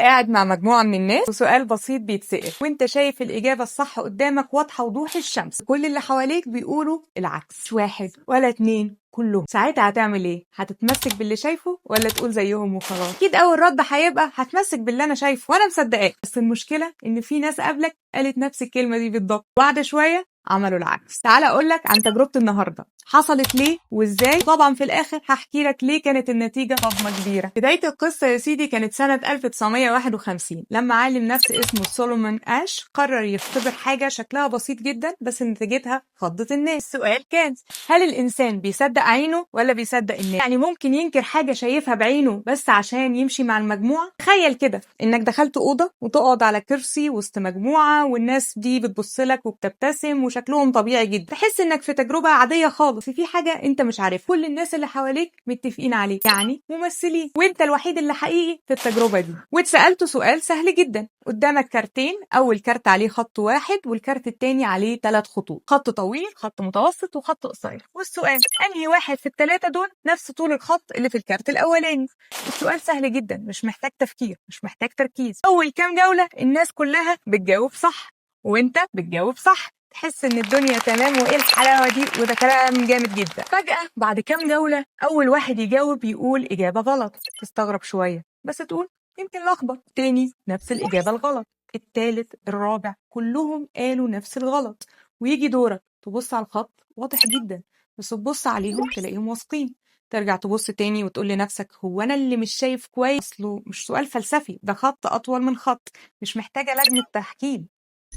قاعد مع مجموعة من الناس وسؤال بسيط بيتسأل وانت شايف الإجابة الصح قدامك واضحة وضوح الشمس، كل اللي حواليك بيقولوا العكس، مش واحد ولا اتنين، كلهم. ساعتها هتعمل ايه؟ هتتمسك باللي شايفه ولا تقول زيهم وخلاص؟ اكيد اول رد هيبقى هتمسك باللي انا شايفه وانا مصدقاك. بس المشكلة ان في ناس قبلك قالت نفس الكلمة دي بالضبط، بعد شوية عملوا العكس. تعال اقولك عن تجربة النهاردة حصلت ليه وازاي. طبعا في الاخر هحكي لك ليه كانت النتيجة صدمة كبيرة. بداية القصة يا سيدي كانت سنة 1951 لما عالم نفس اسمه سولومون آش قرر يختبر حاجة شكلها بسيط جدا بس نتيجتها خضت الناس. السؤال كان هل الانسان بيصدق عينه ولا بيصدق الناس؟ يعني ممكن ينكر حاجة شايفها بعينه بس عشان يمشي مع المجموعة. تخيل كده انك دخلت أوضة وتقعد على كرسي وسط مجموعة والناس دي بتبصلك وبتبتسم وشكلهم طبيعي جدا، تحس انك في تجربة عادية خالص، في حاجة انت مش عارفها. كل الناس اللي حواليك متفقين عليك، يعني ممثلين، وانت الوحيد اللي حقيقي في التجربة دي. واتسألته سؤال سهل جدا، قدامك كارتين، اول كارت عليه خط واحد والكارت التاني عليه 3 خطوط، خط طويل، خط متوسط، وخط قصير. والسؤال انهي واحد في ال3 دول نفس طول الخط اللي في الكارت الاولاني؟ السؤال سهل جدا، مش محتاج تفكير، مش محتاج تركيز. اول كام جولة الناس كلها بتجاوب صح وانت بتجاوب صح، تحس ان الدنيا تمام وايه الحلاوه دي، وده كلام جامد جدا. فجاه بعد كام جوله اول واحد يجاوب يقول اجابه غلط، تستغرب شويه بس تقول يمكن لخبط. تاني نفس الاجابه الغلط، التالت، الرابع، كلهم قالوا نفس الغلط. ويجي دورك تبص على الخط واضح جدا بس تبص عليهم تلاقيهم واثقين، ترجع تبص تاني وتقول لنفسك هو انا اللي مش شايف كويس؟ اصله مش سؤال فلسفي، ده خط اطول من خط، مش محتاجه لجنه تحكيم.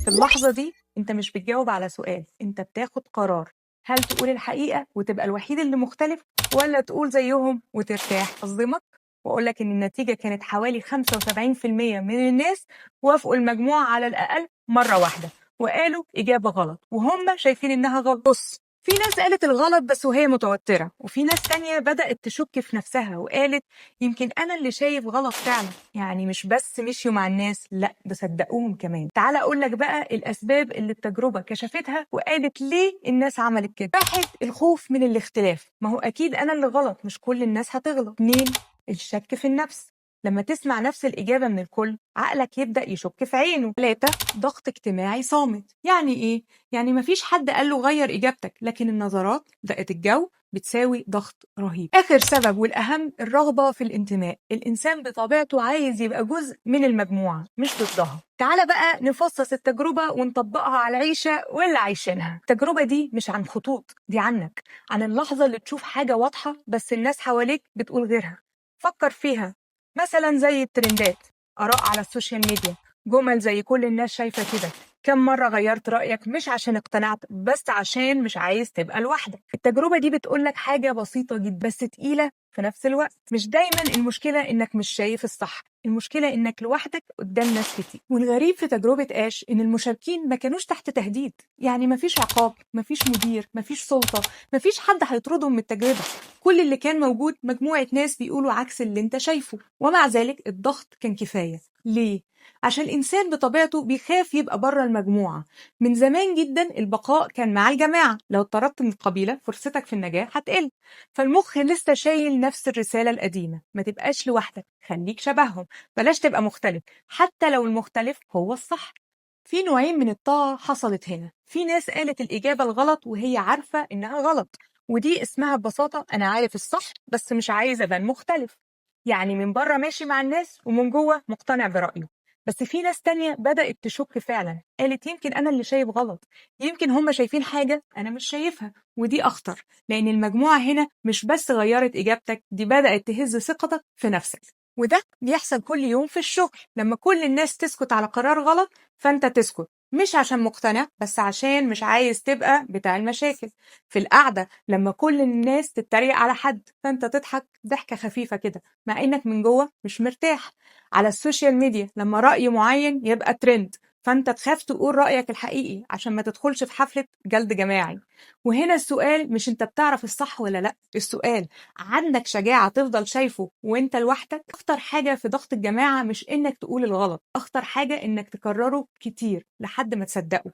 في اللحظة دي انت مش بتجاوب على سؤال، انت بتاخد قرار. هل تقول الحقيقة وتبقى الوحيد اللي مختلف ولا تقول زيهم وترتاح؟ أصدمك وأقول لك إن النتيجة كانت حوالي 75% من الناس وافقوا المجموعة على الأقل مرة واحدة وقالوا إجابة غلط وهم شايفين إنها غلط. بص، في ناس قالت الغلط بس وهي متوترة، وفي ناس تانية بدأت تشك في نفسها وقالت يمكن أنا اللي شايف غلط فعلا. يعني مش بس مشيوا مع الناس، لا ده صدقوهم كمان. تعال أقول لك بقى الأسباب اللي التجربة كشفتها وقالت ليه الناس عملت كده. واحد، الخوف من الاختلاف، ما هو أكيد أنا اللي غلط، مش كل الناس هتغلط. اتنين، الشك في النفس، لما تسمع نفس الإجابة من الكل عقلك يبدأ يشك في عينه. 3، ضغط اجتماعي صامت، يعني إيه؟ يعني مفيش حد قال له غير إجابتك، لكن النظرات، دقة الجو بتساوي ضغط رهيب. آخر سبب والأهم، الرغبة في الانتماء، الإنسان بطبيعته عايز يبقى جزء من المجموعة مش ضدها. تعالى بقى نفصص التجربة ونطبقها على العيشة واللي عايشينها. التجربة دي مش عن خطوط، دي عنك، عن اللحظة اللي تشوف حاجة واضحة بس الناس حواليك بتقول غيرها. فكر فيها، مثلا زي الترندات، آراء على السوشيال ميديا، جمل زي كل الناس شايفة كده. كم مرة غيرت رأيك مش عشان اقتنعت بس عشان مش عايز تبقى لوحدك؟ التجربة دي بتقولك حاجة بسيطة جدا بس تقيلة في نفس الوقت. مش دايما المشكلة انك مش شايف الصح، المشكلة انك لوحدك قدام ناس كتير. والغريب في تجربة آش ان المشاركين ما كانوش تحت تهديد، يعني مفيش عقاب، مفيش مدير، مفيش سلطة، مفيش حد هيطردهم من التجربة. كل اللي كان موجود مجموعة ناس بيقولوا عكس اللي انت شايفه، ومع ذلك الضغط كان كفاية. ليه؟ عشان الإنسان بطبيعته بيخاف يبقى بره المجموعة. من زمان جدا البقاء كان مع الجماعة، لو اتطردت من القبيلة فرصتك في النجاة هتقل. فالمخ لسه شايل نفس الرسالة القديمة، ما تبقاش لوحدك، خليك شبههم، بلاش تبقى مختلف حتى لو المختلف هو الصح. في نوعين من الطاعة حصلت هنا، في ناس قالت الإجابة الغلط وهي عارفة إنها غلط، ودي اسمها ببساطة أنا عارف الصح بس مش عايز أبان مختلف، يعني من بره ماشي مع الناس ومن جوه مقتنع برأيه. بس في ناس تانية بدأت تشك فعلا، قالت يمكن أنا اللي شايف غلط، يمكن هم شايفين حاجة أنا مش شايفها. ودي أخطر، لأن المجموعة هنا مش بس غيرت إجابتك، دي بدأت تهز ثقتك في نفسك. وده بيحصل كل يوم في الشغل، لما كل الناس تسكت على قرار غلط فأنت تسكت، مش عشان مقتنع بس عشان مش عايز تبقى بتاع المشاكل. في القعدة لما كل الناس تتريق على حد فأنت تضحك ضحكة خفيفة كده مع إنك من جوه مش مرتاح. على السوشيال ميديا لما رأي معين يبقى ترند فأنت تخاف تقول رأيك الحقيقي عشان ما تدخلش في حفلة جلد جماعي. وهنا السؤال مش انت بتعرف الصح ولا لا، السؤال عندك شجاعة تفضل شايفه وانت لوحدك؟ اخطر حاجة في ضغط الجماعة مش انك تقول الغلط، اخطر حاجة انك تكرره كتير لحد ما تصدقه.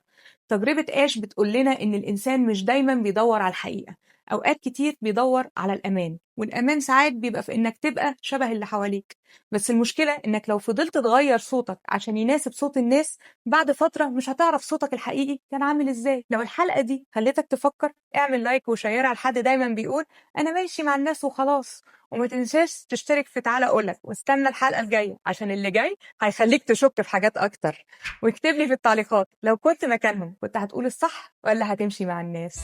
تجربة آش بتقول لنا ان الانسان مش دايما بيدور على الحقيقة، أوقات كتير بيدور على الأمان، والأمان ساعات بيبقى في إنك تبقى شبه اللي حواليك. بس المشكلة إنك لو فضلت تغير صوتك عشان يناسب صوت الناس، بعد فترة مش هتعرف صوتك الحقيقي كان عامل إزاي. لو الحلقة دي خلتك تفكر، اعمل لايك وشيرها لحد دايما بيقول أنا ماشي مع الناس وخلاص. وما تنساش تشترك في تعالى أقولك، واستنى الحلقة الجاية عشان اللي جاي هيخليك تشك في حاجات أكتر. واكتب لي في التعليقات لو كنت مكانهم كنت هتقول الصح ولا هتمشي مع الناس.